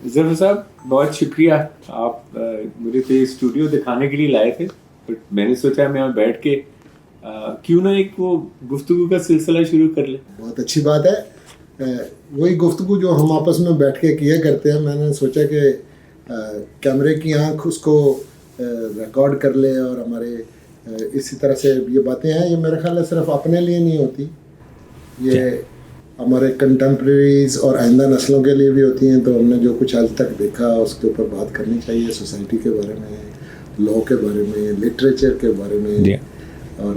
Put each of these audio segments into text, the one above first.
ظفر صاحب بہت شکریہ, آپ مجھے تو یہ اسٹوڈیو دکھانے کے لیے لائے تھے, بٹ میں نے سوچا میں یہاں بیٹھ کے کیوں نہ ایک وہ گفتگو کا سلسلہ شروع کر لیں. بہت اچھی بات ہے. وہی گفتگو جو ہم آپس میں بیٹھ کے کیا کرتے ہیں, میں نے سوچا کہ کیمرے کی آنکھ اس کو ریکارڈ کر لے, اور ہمارے اسی طرح سے یہ باتیں ہیں, یہ میرے خیال ہے صرف اپنے لیے نہیں ہوتی, یہ ہمارے کنٹمپریریز اور آئندہ نسلوں کے لیے بھی ہوتی ہیں. تو ہم نے جو کچھ آج تک دیکھا اس کے اوپر بات کرنی چاہیے, سوسائٹی کے بارے میں, لاء کے بارے میں, لٹریچر کے بارے میں, اور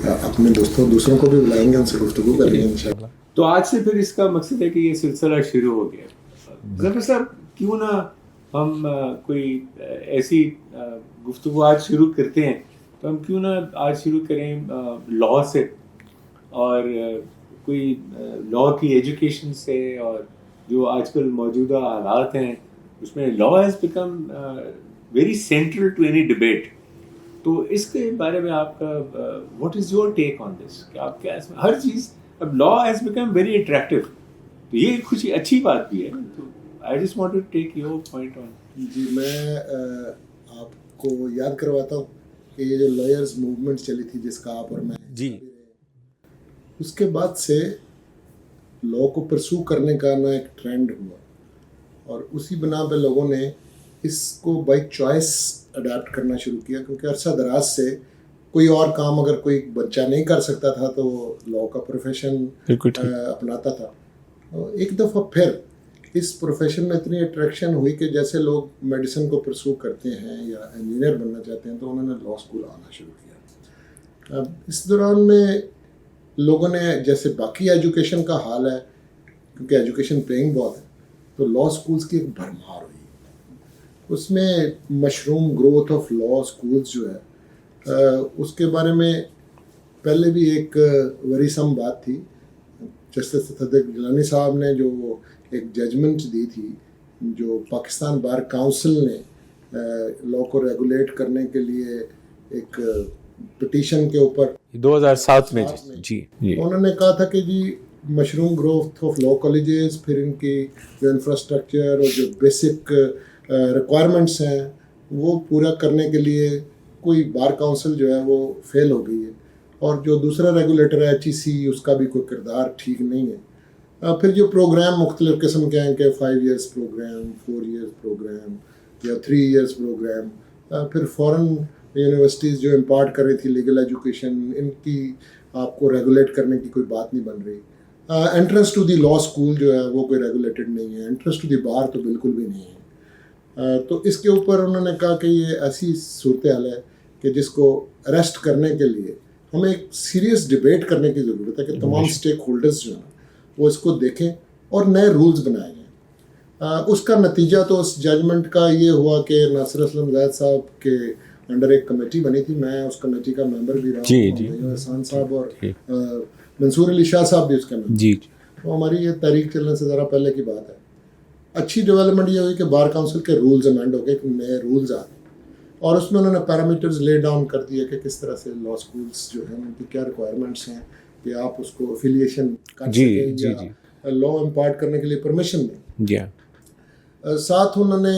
اپنے دوسروں کو بھی بلائیں گے, ان سے گفتگو کریں گے انشاءاللہ. تو آج سے پھر اس کا مقصد ہے کہ یہ سلسلہ شروع ہو گیا. ظفر صاحب کیوں نہ ہم کوئی ایسی گفتگو آج شروع کرتے ہیں, تو ہم کیوں نہ آج شروع کریں لاء سے, اور کوئی لاء کی ایجوکیشن سے, اور جو آج کل موجودہ حالات ہیں اس میں law has become very central to any debate. تو اس کے بارے میں آپ کا واٹ از یور ٹیک آن دس, کہ آپ کیا اس میں ہر چیز اب law has become very attractive, تو یہ کچھ اچھی بات بھی ہے. تو I just want to take your point on. جی, میں آپ کو یاد کرواتا ہوں کہ یہ جو لائرز موومنٹ چلی تھی جس کا آپ اور میں, جی, اس کے بعد سے لاء کو پرسو کرنے کا نا ایک ٹرینڈ ہوا, اور اسی بنا پہ لوگوں نے اس کو بائی چوائس اڈاپٹ کرنا شروع کیا, کیونکہ عرصہ دراز سے کوئی اور کام اگر کوئی بچہ نہیں کر سکتا تھا تو وہ لاء کا پروفیشن اپناتا تھا. ایک دفعہ پھر اس پروفیشن میں اتنی اٹریکشن ہوئی کہ جیسے لوگ میڈیسن کو پرسو کرتے ہیں یا انجینئر بننا چاہتے ہیں, تو انہوں نے لاء اسکول آنا شروع کیا. اب اس دوران میں لوگوں نے, جیسے باقی ایجوکیشن کا حال ہے, کیونکہ ایجوکیشن پیئنگ بہت ہے, تو لاء اسکولس کی ایک بھرمار ہوئی. اس میں mushroom growth of law schools جو ہے, اس کے بارے میں پہلے بھی ایک وریسم بات تھی. جسٹس صدق گیلانی صاحب نے جو ایک ججمنٹ دی تھی, جو پاکستان بار کاؤنسل نے لاء کو ریگولیٹ کرنے کے لیے ایک پٹیشن کے اوپر 2007 میں, جی, انہوں نے کہا تھا کہ جی mushroom growth of law colleges, پھر ان کی جو انفراسٹرکچر اور جو بیسک ریکوائرمنٹس ہیں وہ پورا کرنے کے لیے کوئی بار کاؤنسل جو ہے وہ فیل ہو گئی ہے, اور جو دوسرا ریگولیٹر ہے HEC, اس کا بھی کوئی کردار ٹھیک نہیں ہے. پھر جو پروگرام مختلف قسم کے ہیں کہ 5 ایئرس پروگرام, 4 ایئرس پروگرام یا 3 ایئرس پروگرام, پھر فورن یونیورسٹیز جو امپارٹ کر رہی تھی لیگل ایجوکیشن, ان کی آپ کو ریگولیٹ کرنے کی کوئی بات نہیں بن رہی. Entrance to the law school جو ہے وہ کوئی ریگولیٹڈ نہیں ہے, انٹرنس ٹو دی بار تو بالکل بھی نہیں ہے. تو اس کے اوپر انہوں نے کہا کہ یہ ایسی صورتحال ہے کہ جس کو اریسٹ کرنے کے لیے ہمیں ایک سیریس ڈبیٹ کرنے کی ضرورت ہے, کہ تمام اسٹیک ہولڈرز جو ہیں وہ اس کو دیکھیں اور نئے رولز بنائے جائیں. اس کا نتیجہ تو اس ججمنٹ کا یہ ہوا کہ ناصر اسلم زید صاحب کے انڈر ایک کمیٹی بنی تھی, میں اس کمیٹی کا ممبر بھی رہا ہوں, احسان صاحب اور منصور علی شاہ صاحب بھی اس کے ممبر. جی, تو ہماری یہ تحریک چلنے سے ذرا پہلے کی بات ہے. اچھی ڈیولپمنٹ یہ ہوئی کہ بار کاؤنسل کے رولز امینڈ ہو گئے, نئے رولز آ گئے, اور اس میں انہوں نے پیرامیٹرز لے ڈاؤن کر دیے کہ کس طرح سے لاء اسکولس جو ہیں ان کی کیا ریکوائرمنٹس ہیں, کہ آپ اس کو افیلیشن کر سکیں یا لاء امپارٹ کرنے کے لیے پرمیشن دیں. ساتھ انہوں نے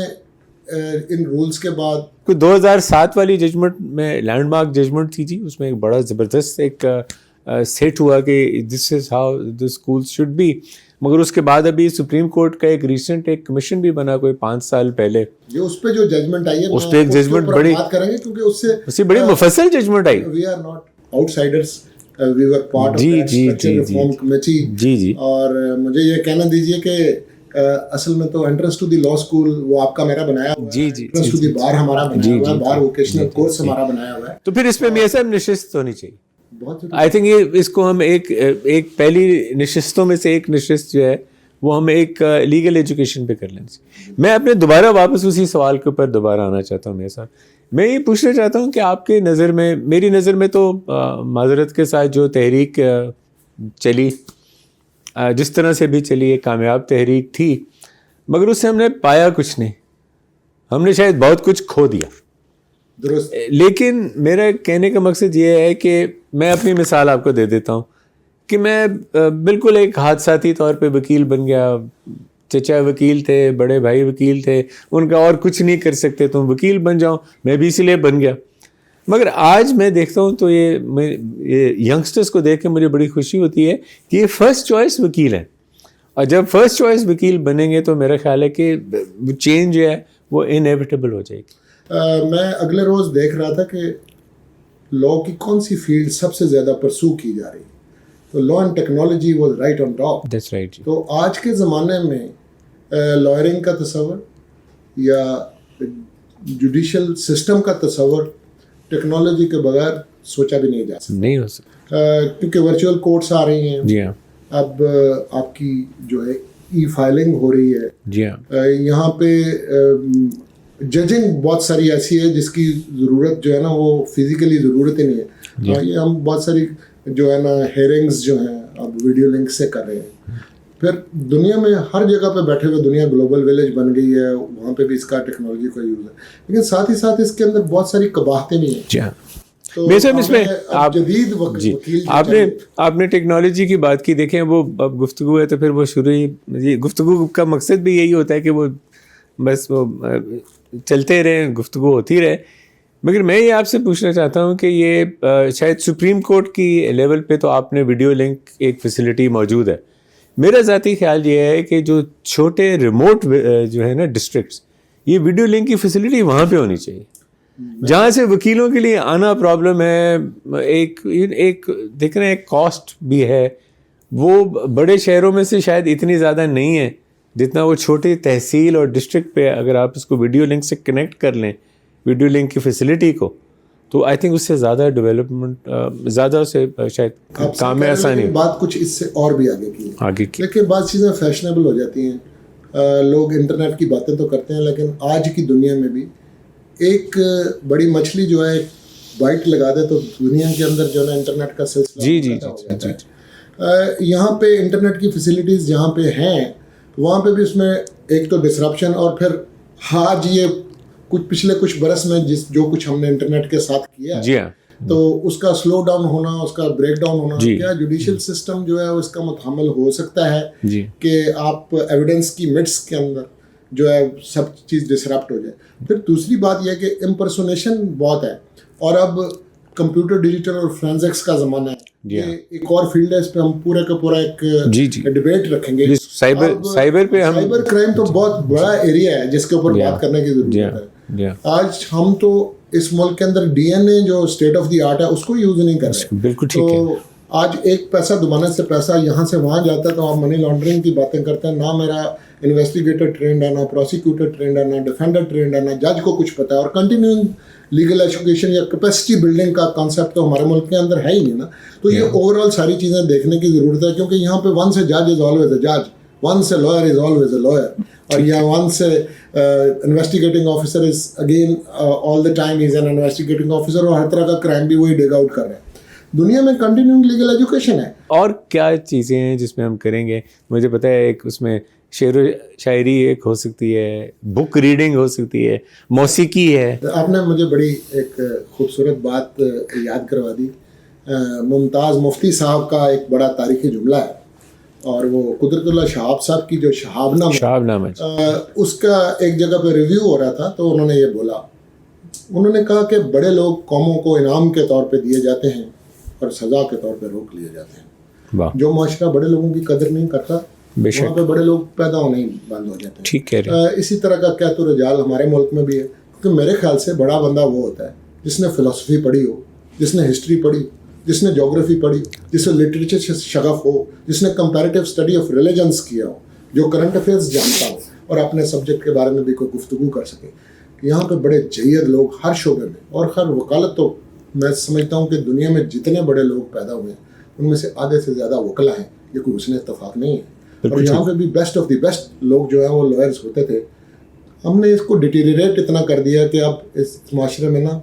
ان رولز کے بعد کوئی 2007 والی ججمنٹ میں لینڈ مارک ججمنٹ تھی جی, اس میں ایک بڑا زبردست ایک سیٹ ہوا کہ this is how the schools should be. مگر اس کے بعد ابھی سپریم کورٹ کا ایک ریسنٹ ایک کمیشن بھی بنا کوئی 5 سال پہلے, یہ اس پہ جو ججمنٹ آئی ہے اس پہ ایک ججمنٹ بڑی بات کریں گے, کیونکہ اس سے بڑی مفصل judgment I. We are not out سائڈرز, we were part of that structure reform committee. جی, اور مجھے یہ کہنا دیجیے کہ اصل میں تو entrance to the law school وہ آپ کا میرا بنایا ہوا ہے, انٹرنس ٹو دی بار ہمارا بنایا ہوا ہے, بار ووکیشنل کورس ہمارا بنایا ہوا ہے. تو پھر اس پہ میاں صاحب نشست ہونی چاہیے. آئی تھنک یہ اس کو ہم ایک پہلی نشستوں میں سے ایک نشست جو ہے وہ ہم ایک لیگل ایجوکیشن پہ کر لیں. میں اپنے دوبارہ واپس اسی سوال کے اوپر دوبارہ آنا چاہتا ہوں. میرے ساتھ میں یہ پوچھنا چاہتا ہوں کہ آپ کے نظر میں, میری نظر میں تو معذرت کے ساتھ جو تحریک چلی, جس طرح سے بھی چلی, ایک کامیاب تحریک تھی, مگر اس سے ہم نے پایا کچھ نہیں, ہم نے شاید بہت کچھ کھو دیا. درست. لیکن میرا کہنے کا مقصد یہ ہے کہ میں اپنی مثال آپ کو دے دیتا ہوں کہ میں بالکل ایک حادثاتی طور پہ وکیل بن گیا, چچا وکیل تھے, بڑے بھائی وکیل تھے, ان کا اور کچھ نہیں کر سکتے, تم وکیل بن جاؤ, میں بھی اسی لیے بن گیا. مگر آج میں دیکھتا ہوں تو یہ ینگسٹرس کو دیکھ کے مجھے بڑی خوشی ہوتی ہے کہ یہ فرسٹ چوائس وکیل ہیں, اور جب فرسٹ چوائس وکیل بنیں گے تو میرا خیال ہے کہ چینج جو ہے وہ انیویٹیبل ہو جائے گی. میں اگلے روز دیکھ رہا تھا کہ لا کی کون سی فیلڈ سب سے زیادہ پرسو کی جا رہی ہے, تو law and technology was right on top. That's right. تو آج کے زمانے میں لائرنگ کا تصور یا جوڈیشل سسٹم کا تصور ٹیکنالوجی کے بغیر سوچا بھی نہیں جا سکتا, نہیں ہو سکتا, کیونکہ ورچوئل کورٹس آ رہی ہیں. جی ہاں. اب آپ کی جو ہے ای فائلنگ ہو رہی ہے. جی ہاں. یہاں پہ ججنگ بہت ساری ایسی ہے جس کی ضرورت جو ہے نا وہ فزیکلی ضرورت ہی نہیں ہے. یہ ہم بہت ساری جو ہے نا ہیئرنگز جو ہیں اب ویڈیو لنک سے کر رہے ہیں. پھر دنیا میں ہر جگہ پہ بیٹھے ہوئے دنیا گلوبل ویلیج بن گئی ہے, وہاں پہ بھی اس کا ٹیکنالوجی کا یوز ہے, لیکن ساتھ ہی ساتھ اس کے اندر بہت ساری قباحتیں بھی ہیں. جی ہاں. تو اس میں آپ جدید آپ نے ٹیکنالوجی کی بات کی, دیکھیں وہ اب گفتگو ہے تو پھر وہ شروع ہی گفتگو کا مقصد بھی یہی ہوتا ہے کہ وہ بس وہ چلتے رہیں, گفتگو ہوتی رہے. مگر میں یہ آپ سے پوچھنا چاہتا ہوں کہ یہ شاید سپریم کورٹ کی لیول پہ تو آپ نے ویڈیو لنک ایک فیسلٹی موجود ہے. میرا ذاتی خیال یہ ہے کہ جو چھوٹے ریموٹ جو ہے نا ڈسٹرکٹس, یہ ویڈیو لنک کی فیسلٹی وہاں پہ ہونی چاہیے, جہاں سے وکیلوں کے لیے آنا پرابلم ہے. ایک دیکھ رہے ہیں ایک کاسٹ بھی ہے, وہ بڑے شہروں میں سے شاید اتنی زیادہ نہیں ہے جتنا وہ چھوٹی تحصیل اور ڈسٹرکٹ پہ اگر آپ اس کو ویڈیو لنک سے کنیکٹ کر لیں, ویڈیو لنک کی فیسلٹی کو, تو آئی تھنک اس سے زیادہ ڈیولپمنٹ, زیادہ سے شاید کام میں آسانی. بات کچھ اس سے اور بھی آگے کی لیکن بعض چیزیں فیشنیبل ہو جاتی ہیں. لوگ انٹرنیٹ کی باتیں تو کرتے ہیں, لیکن آج کی دنیا میں بھی ایک بڑی مچھلی جو ہے بائٹ لگا دے تو دنیا کے اندر جو ہے نا انٹرنیٹ کا سلسلہ یہاں پہ انٹرنیٹ کی فیسلٹیز جہاں پہ ہیں وہاں پہ بھی اس میں ایک تو ڈسرپشن, اور پھر آج یہ پچھلے کچھ برس میں جو کچھ ہم نے انٹرنیٹ کے ساتھ کیا جی ہاں, تو اس کا سلو ڈاؤن ہونا, اس کا بریک ڈاؤن ہونا, کیا جوڈیشل سسٹم جو ہے اس کا متحمل ہو سکتا ہے کہ آپ ایویڈنس کی مڈس کے اندر جو ہے سب چیز ڈسرپٹ ہو جائے. پھر دوسری بات یہ کہ امپرسونیشن بہت ہے, اور اب کمپیوٹر ڈیجیٹل اور فرینزکس کا زمانہ ہے. یہ ایک اور فیلڈ ہے, اس پہ ہم پورا کا پورا ایک ڈیبیٹ رکھیں گے. سائبر کرائم تو بہت بڑا ایریا ہے جس کے اوپر بات کرنے کی ضرورت ہے. آج ہم تو اس ملک کے اندر ڈی این اے جو اسٹیٹ آف دی آرٹ ہے اس کو یوز نہیں کر رہے. بالکل ٹھیک ہے. آج ایک پیسہ دبانے سے پیسہ یہاں سے وہاں جاتا ہے, تو آپ منی لانڈرنگ کی باتیں کرتے ہیں. نہ میرا انویسٹیگیٹر ٹرینڈ ہے, نہ پروسیکیوٹر ٹرینڈ ہے, نہ ڈیفینڈر ٹرینڈ ہے, نہ جج کو کچھ پتا ہے. اور کنٹینیوئنگ لیگل ایجوکیشن یا کیپیسٹی بلڈنگ کا کانسیپٹ تو ہمارے ملک کے اندر ہے ہی نہیں نا. تو یہ اوور آل ساری چیزیں دیکھنے کی ضرورت ہے, کیونکہ یہاں پہ ون سے جج از آلویز اے جج, once lawyer is always a lawyer, اور یا once investigating officer is again all the time is an investigating officer, اور ہر طرح کا کرائم بھی وہی ڈگ آؤٹ کر رہے ہیں. دنیا میں کنٹینیوئنگ لیگل ایجوکیشن ہے. اور کیا چیزیں ہیں جس میں ہم کریں گے؟ مجھے پتہ ہے ایک اس میں شعر و شاعری ایک ہو سکتی ہے, بک ریڈنگ ہو سکتی ہے, موسیقی ہے. آپ نے مجھے بڑی ایک خوبصورت بات یاد کروا دی. ممتاز مفتی صاحب کا ایک بڑا تاریخی جملہ ہے, اور وہ قدرت اللہ شہاب صاحب کی جو شہاب نامہ اس کا ایک جگہ پہ ریویو ہو رہا تھا, تو انہوں نے یہ بولا, انہوں نے کہا کہ بڑے لوگ قوموں کو انعام کے طور پہ دیے جاتے ہیں اور سزا کے طور پہ روک لیے جاتے ہیں. جو معاشرہ بڑے لوگوں کی قدر نہیں کرتا وہاں پہ بڑے لوگ پیدا ہونے ہی بند ہو جاتے ہیں. ٹھیک ہے. اسی طرح کا کیا تو رجال ہمارے ملک میں بھی ہے, کیونکہ میرے خیال سے بڑا بندہ وہ ہوتا ہے جس نے فلسفی پڑھی ہو, جس نے ہسٹری پڑھی, جس نے جغرافی پڑھی, جس نے لٹریچر سے شغف ہو, جس نے کمپیریٹیو اسٹڈی آف ریلیجنس کیا ہو, جو کرنٹ افیئرس جانتا ہو اور اپنے سبجیکٹ کے بارے میں بھی کوئی گفتگو کر سکے. یہاں پہ بڑے جید لوگ ہر شعبے میں, اور خیر وکالت تو میں سمجھتا ہوں کہ دنیا میں جتنے بڑے لوگ پیدا ہوئے ہیں ان میں سے آدھے سے زیادہ وکلا ہیں, یہ کوئی حسن اتفاق نہیں ہے. اور یہاں پہ بھی بیسٹ آف دی بیسٹ لوگ جو ہیں وہ لائرز ہوتے تھے. ہم نے اس کو ڈیٹیریٹ اتنا کر دیا کہ اب اس معاشرے میں نا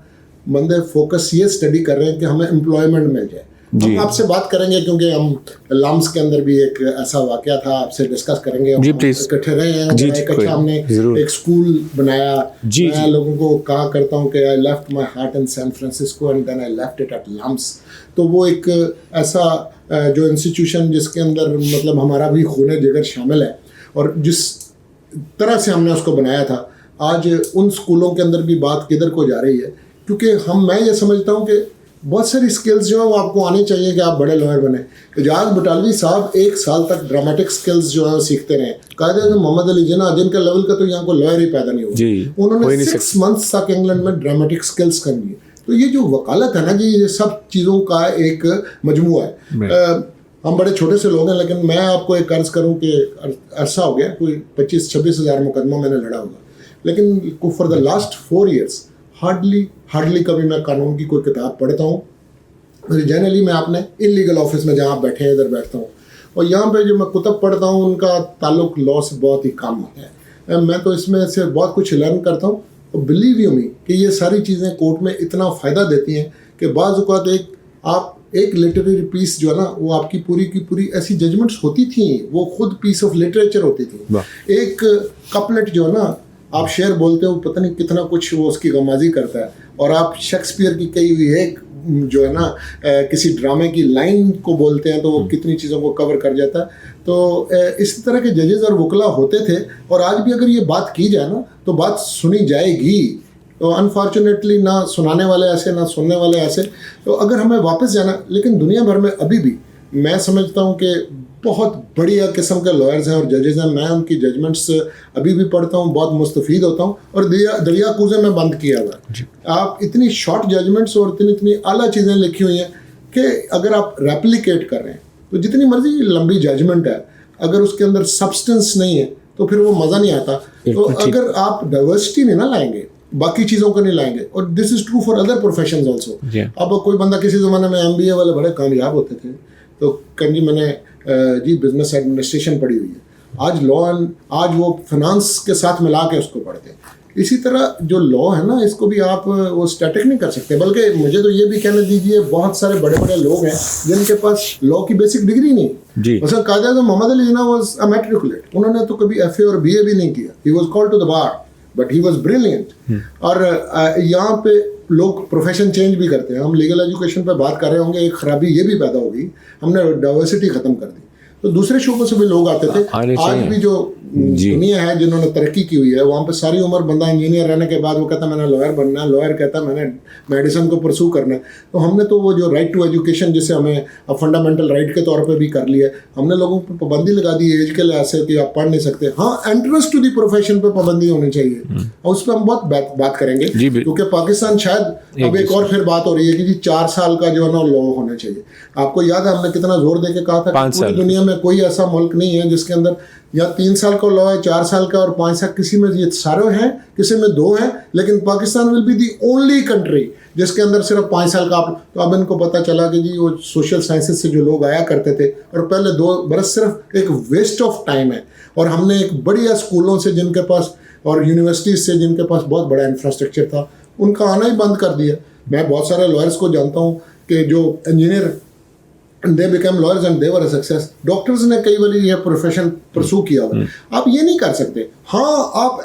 بندے فوکس یہ اسٹڈی کر رہے ہیں کہ ہمیں امپلائمنٹ مل جائے. ہم آپ سے بات کریں گے کیونکہ ہم لامس کے اندر بھی ایک ایسا واقعہ تھا, آپ سے ڈسکس کریں گے. اکٹھے رہے ہیں, ہم نے ایک اسکول بنایا. میں لوگوں کو کہا کرتا ہوں کہ I left my heart in San Francisco and then I left it at LUMS. تو وہ ایک ایسا جو انسٹیٹیوشن جس کے اندر مطلب ہمارا بھی خون جگر شامل ہے, اور جس طرح سے ہم نے اس کو بنایا تھا آج ان اسکولوں کے اندر بھی بات کدھر کو جا رہی ہے. کیونکہ میں یہ سمجھتا ہوں کہ بہت ساری اسکلز جو ہیں وہ آپ کو آنی چاہیے کہ آپ بڑے لائر بنیں. اعجاز بٹالوی صاحب 1 سال تک ڈرامٹک اسکلز جو ہیں سیکھتے رہے. قائد اعظم محمد علی جناح جن کا لیول کا تو یہاں کو لائر ہی پیدا نہیں ہوا, انہوں نے 6 months تک انگلینڈ میں ڈرامٹک اسکلز کر لی. تو یہ جو وکالت ہے نا جی, یہ سب چیزوں کا ایک مجموعہ ہے. ہم بڑے چھوٹے سے لوگ ہیں, لیکن میں آپ کو ایک عرض کروں کہ عرصہ ہو گیا, کوئی 25-26 ہزار مقدمہ میں نے لڑا ہوگا, لیکن for the last 4 years hardly کبھی میں قانون کی کوئی کتاب پڑھتا ہوں. جنرلی میں اپنے انلیگل آفس میں جہاں بیٹھے ہیں ادھر بیٹھتا ہوں, اور یہاں پہ جو میں کتب پڑھتا ہوں ان کا تعلق لاء سے بہت ہی کم ہوتا ہے. میں تو اس میں سے بہت کچھ لرن کرتا ہوں, اور بلیو یو می کہ یہ ساری چیزیں کورٹ میں اتنا فائدہ دیتی ہیں کہ بعض اوقات ایک لٹریری پیس جو ہے نا وہ آپ کی پوری کی پوری ایسی ججمنٹس ہوتی تھیں, وہ خود پیس آف لٹریچر ہوتی تھی. ایک کپلٹ جو ہے نا آپ شعر بولتے ہو, پتہ نہیں کتنا کچھ وہ اس کی غمازی کرتا ہے, اور آپ شیکسپیئر کی کہی ہوئی ایک جو ہے نا کسی ڈرامے کی لائن کو بولتے ہیں تو وہ کتنی چیزوں کو کور کر جاتا ہے. تو اس طرح کے ججز اور وکلا ہوتے تھے, اور آج بھی اگر یہ بات کی جائے نا تو بات سنی جائے گی. تو انفارچونیٹلی نہ سنانے والے ایسے نہ سننے والے ایسے. تو اگر ہمیں واپس جانا, لیکن دنیا بھر میں ابھی بھی میں سمجھتا ہوں کہ بہت بڑھیا قسم کے لائرز ہیں اور ججز ہیں. میں ان کی ججمنٹس ابھی بھی پڑھتا ہوں, بہت مستفید ہوتا ہوں, اور دریا کوزے میں بند کیا ہوا ہے. آپ اتنی شارٹ ججمنٹس اور اتنی اعلیٰ چیزیں لکھی ہوئی ہیں کہ اگر آپ ریپلیکیٹ کر رہے ہیں تو جتنی مرضی لمبی ججمنٹ ہے, اگر اس کے اندر سبسٹنس نہیں ہے تو پھر وہ مزہ نہیں آتا. تو اگر آپ ڈائیورسٹی نہیں نہ لائیں گے, باقی چیزوں کو نہیں لائیں گے, اور this is true for other professions also. اب کوئی بندہ کسی زمانے میں MBA والے بڑے کامیاب ہوتے تھے, تو جی میں نے جی بزنس ایڈمنسٹریشن پڑھی ہوئی ہے, آج آج وہ فنانس کے ساتھ ملا کے اس کو پڑھتے ہیں. اسی طرح جو لاء ہے نا, اس کو بھی آپ وہ اسٹیٹک نہیں کر سکتے, بلکہ مجھے تو یہ بھی کہنے دیجیے بہت سارے بڑے بڑے لوگ ہیں جن کے پاس لاء کی بیسک ڈگری نہیں. مثلا قائد اعظم محمد Ali Jinnah was a matriculate, انہوں نے تو کبھی FA اور BA بھی نہیں کیا. He was called to the bar but he was brilliant. اور یہاں پہ لوگ پروفیشن چینج بھی کرتے ہیں. ہم لیگل ایجوکیشن پہ بات کر رہے ہوں گے, ایک خرابی یہ بھی پیدا ہوگی, ہم نے ڈائیورسٹی ختم کر دی. تو دوسرے شعبوں سے بھی لوگ آتے تھے. آج بھی جو دنیا ہے جنہوں نے ترقی کی ہوئی ہے, وہاں پہ ساری عمر بندہ انجینئر رہنے کے بعد وہ کہتا ہے میں نے لائر بننا ہے, لائر کہتا ہے میں نے میڈیسن کو پرسو کرنا ہے. تو ہم نے تو وہ جو رائٹ ٹو ایجوکیشن جسے ہمیں فنڈامنٹل رائٹ کے طور پہ بھی کر لیا ہے, ہم نے لوگوں پہ پابندی لگا دی ایج کے لحاظ سے کہ آپ پڑھ نہیں سکتے. ہاں انٹرسٹ ٹو دی پروفیشن پہ پابندی ہونی چاہیے, اور اس پہ ہم بہت بات کریں گے, کیونکہ پاکستان شاید اب ایک اور پھر بات ہو رہی ہے کہ جی 4 سال کا جو ہے نا لاء ہونا چاہیے. آپ کو یاد ہے ہم نے کتنا زور دے کے کہا تھا کہ پوری دنیا میں کوئی ایسا ملک نہیں ہے جس کے اندر یا 3 سال کا لاء ہے, 4 سال کا اور 5 سال, کسی میں یہ سارے ہیں, کسی میں 2 ہیں, لیکن Pakistan will be the only country جس کے اندر صرف 5 سال کا. تو اب ان کو پتہ چلا کہ جی وہ سوشل سائنسز سے جو لوگ آیا کرتے تھے, اور پہلے 2 برس صرف ایک ویسٹ آف ٹائم ہے. اور ہم نے ایک بڑھیا اسکولوں سے جن کے پاس اور یونیورسٹیز سے جن کے پاس بہت بڑا انفراسٹرکچر تھا, ان کا آنا ہی بند کر دیا. میں بہت سارے لائرس کو جانتا ہوں کہ جو engineer they became lawyers and they were a success. Doctors نے کئی بار یہ پروفیشن پرسو کیا ہوا. آپ یہ نہیں کر سکتے. ہاں آپ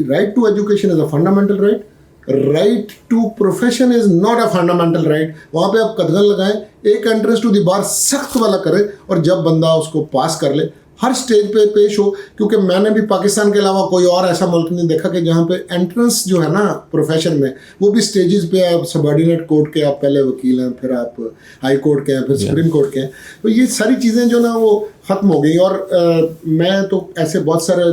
right to education is a fundamental right, right to profession is not a fundamental right. وہاں پہ آپ قدغن لگائیں, ایک انٹرسٹ ٹو دی بار سخت والا کریں, اور جب بندہ اس کو پاس کر لے ہر سٹیج پہ پیش ہو. کیونکہ میں نے بھی پاکستان کے علاوہ کوئی اور ایسا ملک نہیں دیکھا کہ جہاں پہ انٹرنس جو ہے نا پروفیشن میں وہ بھی سٹیجز پہ, آپ سبارڈینیٹ کورٹ کے آپ پہلے وکیل ہیں, پھر آپ ہائی کورٹ کے ہیں, پھر سپریم کورٹ کے ہیں. تو یہ ساری چیزیں جو نا وہ ختم ہو گئی. اور میں تو ایسے بہت سارے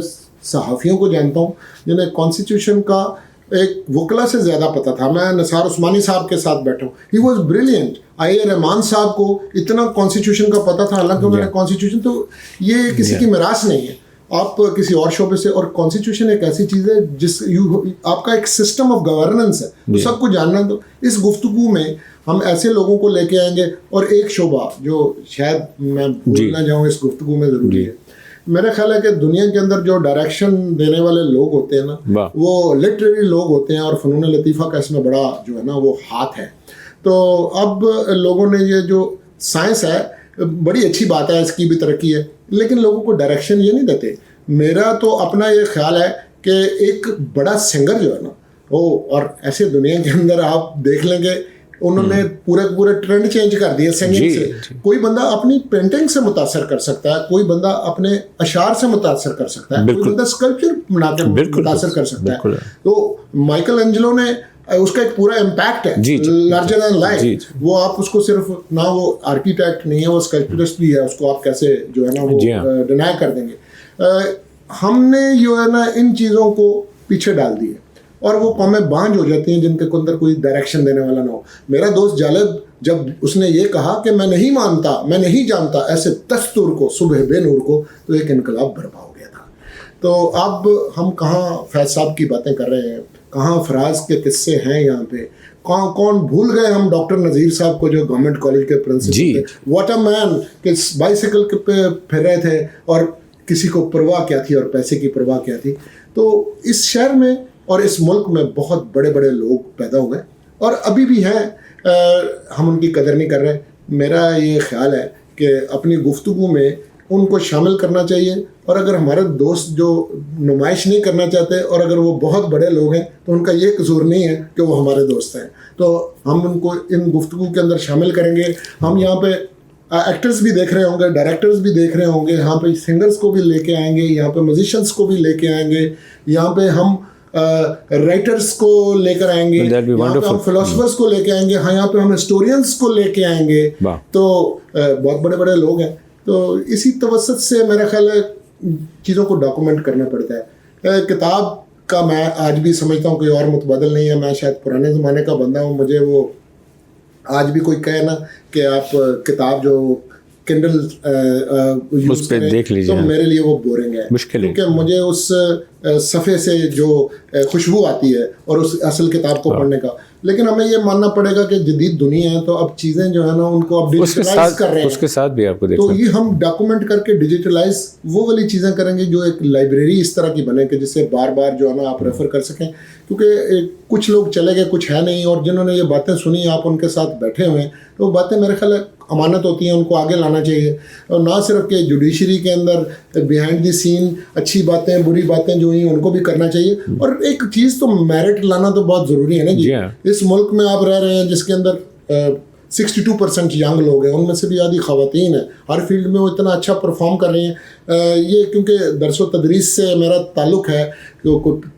صحافیوں کو جانتا ہوں جنہیں کانسٹیٹیوشن کا ایک وکلا سے زیادہ پتہ تھا. میں نثار عثمانی صاحب کے ساتھ بیٹھا ہوں, ہی واز بریلینٹ. رحمان صاحب کو اتنا کانسٹیٹیوشن کا پتہ تھا, حالانکہ انہوں نے کانسٹیٹیوشن, تو یہ کسی کی میراث نہیں ہے. آپ کسی اور شعبے سے, اور کانسٹیٹیوشن ایک ایسی چیز ہے جس آپ کا ایک سسٹم آف گورننس ہے, تو سب کو جاننا. تو اس گفتگو میں ہم ایسے لوگوں کو لے کے آئیں گے. اور ایک شعبہ جو شاید میں بھول نہ جاؤں اس گفتگو میں ضروری ہے, میرا خیال ہے کہ دنیا کے اندر جو ڈائریکشن دینے والے لوگ ہوتے ہیں نا وہ لٹریری لوگ ہوتے ہیں, اور فنون لطیفہ کا اس میں بڑا جو ہے نا وہ ہاتھ ہے. تو اب لوگوں نے یہ جو سائنس ہے بڑی اچھی بات ہے, اس کی بھی ترقی ہے, لیکن لوگوں کو ڈائریکشن یہ نہیں دیتے. میرا تو اپنا یہ خیال ہے کہ ایک بڑا سنگر جو ہے نا وہ, اور ایسے دنیا کے اندر آپ دیکھ لیں گے انہوں نے پورا ٹرینڈ چینج کر دیا سنگنگ سے. کوئی بندہ اپنی پینٹنگ سے متاثر کر سکتا ہے, کوئی بندہ اپنے اشعار سے متاثر کر سکتا ہے, کوئی بندہ اسکلپچر بنا کر متاثر کر سکتا ہے. تو مائیکل اینجلو نے اس کا ایک پورا امپیکٹ ہے لارجر دین لائف. وہ آپ اس کو صرف نہ وہ آرکیٹیکٹ نہیں ہے, وہ اسکلپچرسٹ بھی ہے, اس کو آپ کیسے جو ہے نا وہ ڈینائی کر دیں گے. ہم نے جو ہے نا ان چیزوں کو پیچھے ڈال دی ہے اور وہ قومیں بانجھ ہو جاتی ہیں جن کے اندر کوئی ڈائریکشن دینے والا نہ ہو. میرا دوست جالب جب اس نے یہ کہا کہ میں نہیں مانتا, میں نہیں جانتا ایسے دستور کو, صبح بے نور کو, تو ایک انقلاب برپا ہو گیا تھا. تو اب ہم کہاں فیض صاحب کی باتیں کر رہے ہیں, کہاں فراز کے قصے ہیں یہاں پہ, کون بھول گئے ہم ڈاکٹر نذیر صاحب کو جو گورنمنٹ کالج کے پرنسپل تھے. واٹ اے مین کہ بائیسیکل پہ پھر رہے تھے اور کسی کو پرواہ کیا تھی اور پیسے کی پرواہ کیا تھی. تو اس شہر میں اور اس ملک میں بہت بڑے بڑے لوگ پیدا ہو گئے اور ابھی بھی ہیں, ہم ان کی قدر نہیں کر رہے. میرا یہ خیال ہے کہ اپنی گفتگو میں ان کو شامل کرنا چاہیے, اور اگر ہمارے دوست جو نمائش نہیں کرنا چاہتے اور اگر وہ بہت بڑے لوگ ہیں تو ان کا یہ قصور نہیں ہے کہ وہ ہمارے دوست ہیں. تو ہم ان کو ان گفتگو کے اندر شامل کریں گے. ہم یہاں پہ ایکٹرز بھی دیکھ رہے ہوں گے, ڈائریکٹرز بھی دیکھ رہے ہوں گے, یہاں پہ سنگرز کو بھی لے کے آئیں گے, یہاں پہ میوزیشینس کو بھی لے کے آئیں گے, یہاں پہ ہم رائٹرز کو لے کر آئیں گے, یہاں پہ ہم فلاسفرز کو لے کے آئیں گے, ہاں یہاں پہ ہم ہسٹورینس کو لے کے آئیں گے. تو بہت بڑے بڑے لوگ ہیں. تو اسی توسط سے میرا خیال ہے چیزوں کو ڈاکومنٹ کرنا پڑتا ہے. کتاب کا میں آج بھی سمجھتا ہوں کوئی اور متبادل نہیں ہے. میں شاید پرانے زمانے کا بندہ ہوں, مجھے وہ آج بھی کوئی کہے نا کہ آپ کتاب جو کنڈل یوز کریں تو میرے لیے وہ بورنگ ہے, کیونکہ مجھے اس صفحے سے جو خوشبو آتی ہے اور اس اصل کتاب کو پڑھنے کا. لیکن ہمیں یہ ماننا پڑے گا کہ جدید دنیا ہے, تو اب چیزیں جو ہے نا ان کو اب ڈیجیٹلائز کر رہے ہیں, اس کے ساتھ بھی آپ کو تو یہ ہم ڈاکومنٹ کر کے ڈیجیٹلائز وہ والی چیزیں کریں گے جو ایک لائبریری اس طرح کی بنے کہ جسے بار بار جو ہے نا آپ ریفر کر سکیں. کیونکہ کچھ لوگ چلے گئے, کچھ ہے نہیں, اور جنہوں نے یہ باتیں سنی آپ ان کے ساتھ بیٹھے ہوئے ہیں, تو وہ باتیں میرے خیال ہے امانت ہوتی ہیں, ان کو آگے لانا چاہیے. اور نہ صرف کہ جوڈیشری کے اندر بیہائنڈ دی سین اچھی باتیں بری باتیں جو ہیں ان کو بھی کرنا چاہیے. اور ایک چیز تو میرٹ لانا تو بہت ضروری ہے نا جی. اس ملک میں آپ رہ رہے ہیں جس کے اندر 62% ینگ لوگ ہیں, ان میں سے بھی آدھی خواتین ہیں, ہر فیلڈ میں وہ اتنا اچھا پرفارم کر رہی ہیں. یہ کیونکہ درس و تدریس سے میرا تعلق ہے,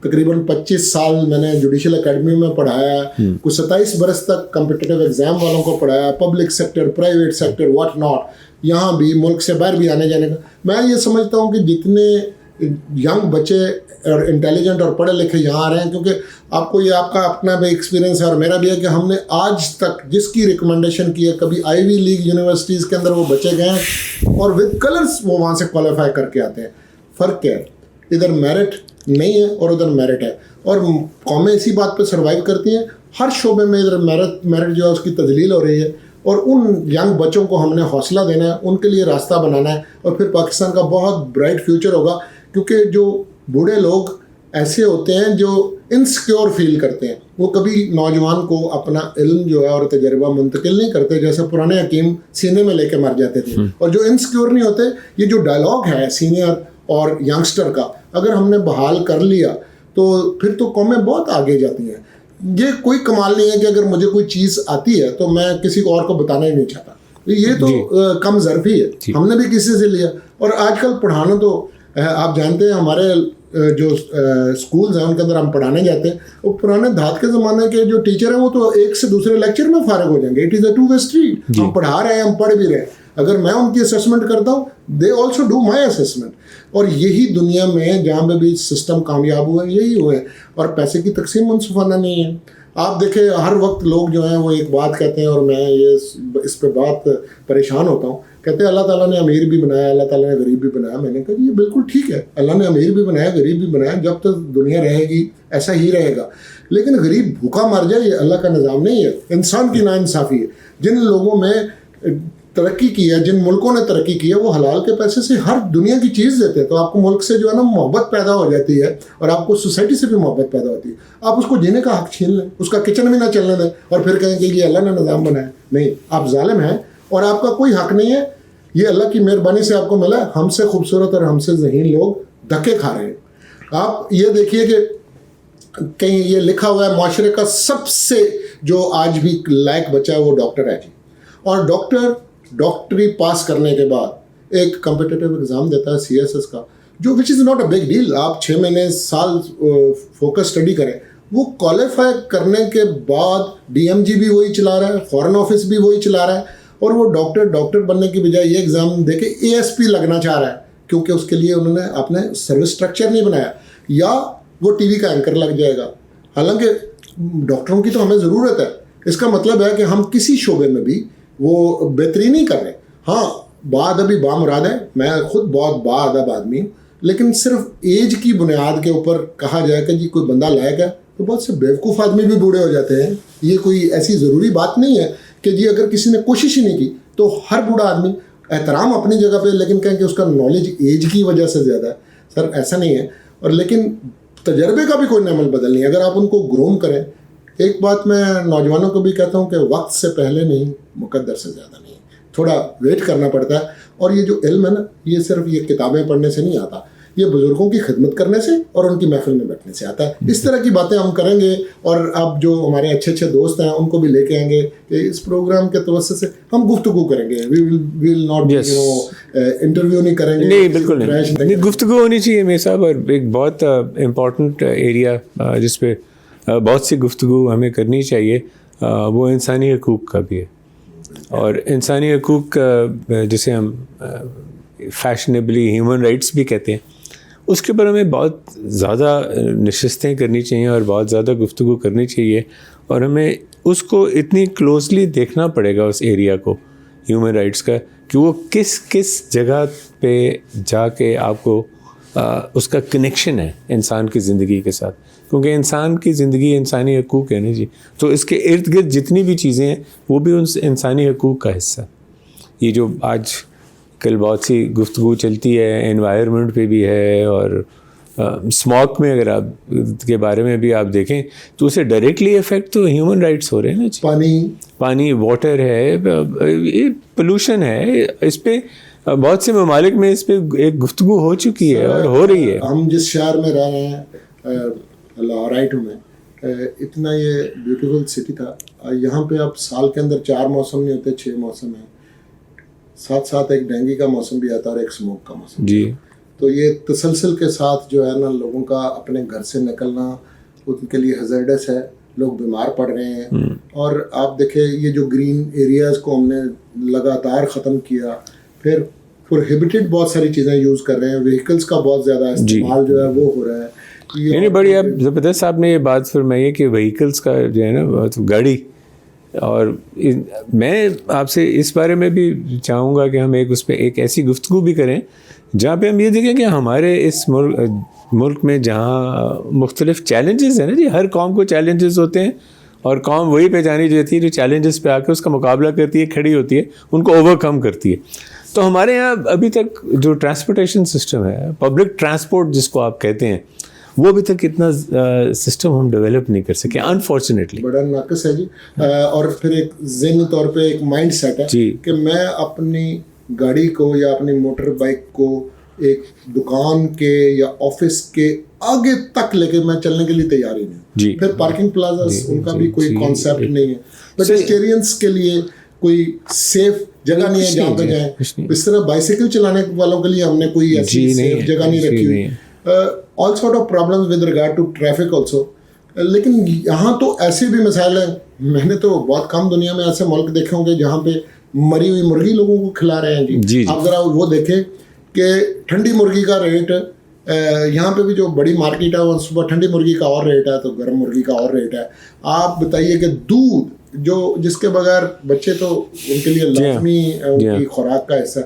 تقریباً 25 سال میں نے جوڈیشل اکیڈمی میں پڑھایا ہے, کچھ 27 برس تک کمپٹیٹیو ایگزام والوں کو پڑھایا, public sector, private sector, what not, یہاں بھی ملک سے باہر بھی آنے جانے کا. میں یہ سمجھتا ہوں کہ جتنے ینگ بچے اور انٹیلیجنٹ اور پڑھے لکھے یہاں آ رہے ہیں, کیونکہ آپ کو یہ آپ کا اپنا بھی ایکسپیرینس ہے اور میرا بھی ہے کہ ہم نے آج تک جس کی ریکمنڈیشن کی ہے, کبھی آئی وی لیگ یونیورسٹیز کے اندر وہ بچے گئے ہیں اور ود کلرس وہ وہاں سے کوالیفائی کر کے آتے ہیں. فرق کیا ہے, ادھر میرٹ نہیں ہے اور ادھر میرٹ ہے, اور قومیں اسی بات پہ سروائیو کرتی ہیں. ہر شعبے میں ادھر میرٹ جو ہے اس کی تجلیل ہو رہی ہے, اور ان ینگ بچوں کو ہم نے حوصلہ دینا ہے, ان کے لیے راستہ بنانا ہے, اور پھر پاکستان کا بہت برائٹ فیوچر ہوگا. کیونکہ جو بوڑھے لوگ ایسے ہوتے ہیں جو انسیکیور فیل کرتے ہیں, وہ کبھی نوجوان کو اپنا علم جو ہے اور تجربہ منتقل نہیں کرتے, جیسے پرانے حکیم سینے میں لے کے مر جاتے تھے. اور جو انسیکیور نہیں ہوتے, یہ جو ڈائلاگ ہے سینئر اور ینگسٹر کا, اگر ہم نے بحال کر لیا تو پھر تو قومیں بہت آگے جاتی ہیں. یہ کوئی کمال نہیں ہے کہ اگر مجھے کوئی چیز آتی ہے تو میں کسی کو اور کو بتانا ہی نہیں چاہتا. یہ تو کم ظرفی ہے, ہم نے بھی کسی سے لیا. اور آج کل پڑھانا تو آپ جانتے ہیں, ہمارے جو اسکولز ہیں ان کے اندر ہم پڑھانے جاتے ہیں, وہ پرانے دھات کے زمانے کے جو ٹیچر ہیں وہ تو ایک سے دوسرے لیکچر میں فارغ ہو جائیں گے. It is a two way street. ہم پڑھا رہے ہیں, ہم پڑھ بھی رہے ہیں. اگر میں ان کی اسیسمنٹ کرتا ہوں, they also do my assessment. اور یہی دنیا میں جہاں پہ بھی سسٹم کامیاب ہوئے یہی ہوئے, اور پیسے کی تقسیم منصفانہ نہیں ہے. آپ دیکھیں ہر وقت لوگ جو ہیں وہ ایک بات کہتے ہیں, اور میں یہ اس پہ بہت پریشان ہوتا ہوں. کہتے ہیں اللہ تعالیٰ نے امیر بھی بنایا, اللہ تعالیٰ نے غریب بھی بنایا. میں نے کہا یہ بالکل ٹھیک ہے, اللہ نے امیر بھی بنایا, غریب بھی بنایا. جب تک دنیا رہے گی ایسا ہی رہے گا. لیکن غریب بھوکا مر جائے, یہ اللہ کا نظام نہیں ہے, انسان کی ناانصافی ہے. جن لوگوں میں ترقی کی ہے, جن ملکوں نے ترقی کی ہے, وہ حلال کے پیسے سے ہر دنیا کی چیز دیتے ہیں. تو آپ کو ملک سے جو ہے نا محبت پیدا ہو جاتی ہے, اور آپ کو سوسائٹی سے بھی محبت پیدا ہوتی ہے. آپ اس کو جینے کا حق چھین لیں, اس کا کچن بھی نہ چلنے دیں, اور پھر کہیں کہ یہ اللہ نے نظام بنایا. نہیں, آپ ظالم ہیں اور آپ کا کوئی حق نہیں ہے. یہ اللہ کی مہربانی سے آپ کو ملا. ہم سے خوبصورت اور ہم سے ذہین لوگ دھکے کھا رہے ہیں. آپ یہ دیکھیے کہ کہیں یہ لکھا ہوا ہے معاشرے کا سب سے جو آج بھی لائق بچہ ہے وہ ڈاکٹر ہے جی. اور ڈاکٹری پاس کرنے کے بعد ایک کمپٹیٹیو ایگزام دیتا ہے CSS کا, جو which is not a big deal. آپ 6 مہینے سال فوکس اسٹڈی کریں. وہ کوالیفائی کرنے کے بعد DMG بھی وہی چلا رہا ہے, فارن آفس بھی وہی چلا رہا ہے, اور وہ ڈاکٹر بننے کی بجائے یہ ایگزام دے کے ASP لگنا چاہ رہا ہے, کیونکہ اس کے لیے انہوں نے اپنے سروس اسٹرکچر نہیں بنایا. یا وہ TV کا اینکر لگ جائے گا. حالانکہ ڈاکٹروں کی تو ہمیں ضرورت ہے. اس کا مطلب ہے کہ ہم کسی شعبے میں بھی وہ بہتری نہیں کر رہے. ہاں بات ابھی بامراد ہے, میں خود بہت باادب آدمی ہوں, لیکن صرف ایج کی بنیاد کے اوپر کہا جائے کہ جی کوئی بندہ لائق ہے, تو بہت سے بیوقوف آدمی بھی بوڑھے ہو جاتے ہیں. یہ کوئی ایسی ضروری بات نہیں ہے کہ جی اگر کسی نے کوشش ہی نہیں کی تو ہر بوڑھا آدمی, احترام اپنی جگہ پہ, لیکن کہیں کہ اس کا نالج ایج کی وجہ سے زیادہ ہے. سر ایسا نہیں ہے. اور لیکن تجربے کا بھی کوئی عمل بدل نہیں. اگر آپ ان کو گروم کریں, ایک بات میں نوجوانوں کو بھی کہتا ہوں کہ وقت سے پہلے نہیں, مقدر سے زیادہ نہیں, تھوڑا ویٹ کرنا پڑتا ہے. اور یہ جو علم ہے نا, یہ صرف یہ کتابیں پڑھنے سے نہیں آتا, یہ بزرگوں کی خدمت کرنے سے اور ان کی محفل میں بیٹھنے سے آتا ہے. اس طرح کی باتیں ہم کریں گے, اور اب جو ہمارے اچھے دوست ہیں ان کو بھی لے کے آئیں گے کہ اس پروگرام کے توسط سے ہم گفتگو کریں گے. وی ول ناٹ انٹرویو نہیں کریں گے. نہیں بالکل نہیں, گفتگو ہونی چاہیے میرے صاحب. اور ایک بہت امپورٹنٹ ایریا جس پہ بہت سی گفتگو ہمیں کرنی چاہیے, وہ انسانی حقوق کا بھی ہے. اور انسانی حقوق جسے ہم فیشنیبلی ہیومن رائٹس بھی کہتے ہیں, اس کے اوپر ہمیں بہت زیادہ نشستیں کرنی چاہیے اور بہت زیادہ گفتگو کرنی چاہیے. اور ہمیں اس کو اتنی کلوزلی دیکھنا پڑے گا, اس ایریا کو ہیومن رائٹس کا, کہ وہ کس جگہ پہ جا کے آپ کو اس کا کنیکشن ہے انسان کی زندگی کے ساتھ. کیونکہ انسان کی زندگی انسانی حقوق ہے نا جی, تو اس کے ارد گرد جتنی بھی چیزیں ہیں وہ بھی ان انسانی حقوق کا حصہ. یہ جو آج کل بہت سی گفتگو چلتی ہے انوائرمنٹ پہ بھی ہے, اور اسموک میں اگر آپ کے بارے میں بھی آپ دیکھیں تو اسے ڈائریکٹلی افیکٹ تو ہیومن رائٹس ہو رہے ہیں نا. پانی واٹر ہے, یہ پولوشن ہے. اس پہ بہت سے ممالک میں اس پہ ایک گفتگو ہو چکی ہے اور ہو رہی ہے. ہم جس شہر میں رہ رہے ہیں لاہورائٹ میں, اتنا یہ بیوٹیفل سٹی تھا. یہاں پہ اب سال کے اندر 4 موسم نہیں ہوتے, 6 موسم ہیں. ساتھ ایک ڈینگی کا موسم بھی آتا ہے اور ایک اسموک کا موسم جی. تو یہ تسلسل کے ساتھ جو ہے نا, لوگوں کا اپنے گھر سے نکلنا ان کے لیے ہیزارڈس ہے. لوگ بیمار پڑ رہے ہیں. اور آپ دیکھیں یہ جو گرین ایریاز کو ہم نے لگاتار ختم کیا, پھر پروہیبٹڈ بہت ساری چیزیں یوز کر رہے ہیں. وہیکلس کا بہت زیادہ استعمال جو ہے وہ ہو رہا ہے. یعنی بڑی آپ زبردست صاحب نے یہ بات فرمائی ہے کہ وہیکلس کا جو ہے نا گاڑی, اور میں آپ سے اس بارے میں بھی چاہوں گا کہ ہم اس پہ ایک ایسی گفتگو بھی کریں جہاں پہ ہم یہ دیکھیں کہ ہمارے اس ملک میں جہاں مختلف چیلنجز ہیں نا جی, ہر قوم کو چیلنجز ہوتے ہیں, اور قوم وہی پہچانی جاتی ہے جو چیلنجز پہ آ کے اس کا مقابلہ کرتی ہے, کھڑی ہوتی ہے, ان کو اوور کم کرتی ہے. تو ہمارے یہاں ابھی تک جو ٹرانسپورٹیشن سسٹم ہے, پبلک ٹرانسپورٹ جس کو آپ کہتے ہیں, وہ ابھی تک اتنا سسٹم ہم ڈیولپ نہیں کر سکے انفارچونیٹلی. بڑا ناقص ہے جی. اور پھر ایک ذہنی طور پہ ایک مائنڈ سیٹ ہے جی, کہ میں اپنی گاڑی کو یا اپنی موٹر بائک کو ایک دکان کے یا آفس کے آگے تک لے کے میں چلنے کے لیے تیار ہی نہیں جی. پھر پارکنگ پلازاز ان کا بھی کوئی کانسیپٹ نہیں ہے. پیڈسٹرینس کے لیے کوئی سیف جگہ نہیں ہے جہاں پہ جائیں. اس طرح بائیسیکل چلانے والوں کے لیے ہم نے کوئی ایسی سیف جگہ نہیں رکھی ہوئی. all sort of problems with regard to traffic also. لیکن یہاں تو ایسے بھی مسائل ہیں. میں نے تو بہت کم دنیا میں ایسے ملک دیکھے ہوں گے جہاں پہ مری ہوئی مرغی لوگوں کو کھلا رہے ہیں جی. آپ ذرا وہ دیکھیں کہ ٹھنڈی مرغی کا ریٹ یہاں پہ بھی جو بڑی مارکیٹ ہے وہ صبح ٹھنڈی مرغی کا اور ریٹ ہے تو گرم مرغی کا اور ریٹ ہے. آپ بتائیے کہ دودھ جو جس کے بغیر بچے تو ان کے لیے لازمی ان کی خوراک کا حصہ,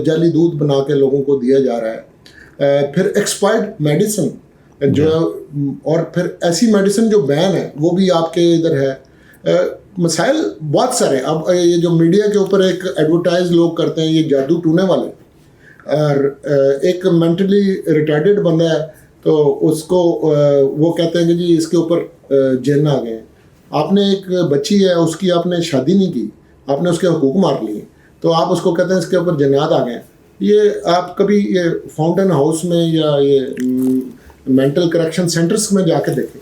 جعلی دودھ بنا کے لوگوں کو دیا جا رہا ہے. پھر ایکسپائرڈ میڈیسن جو اور پھر ایسی میڈیسن جو بین ہے وہ بھی آپ کے ادھر ہے. مسائل بہت سارے. اب یہ جو میڈیا کے اوپر ایک ایڈورٹائز لوگ کرتے ہیں یہ جادو ٹونے والے, اور ایک مینٹلی ریٹارڈڈ بندہ ہے تو اس کو وہ کہتے ہیں کہ جی اس کے اوپر جن آ گئے ہیں. آپ نے ایک بچی ہے, اس کی آپ نے شادی نہیں کی, آپ نے اس کے حقوق مار لیے, تو آپ اس کو کہتے ہیں اس کے اوپر جنات آ گئے ہیں. یہ آپ کبھی یہ فاؤنٹین ہاؤس میں یا یہ مینٹل کریکشن سینٹرز میں جا کے دیکھیں,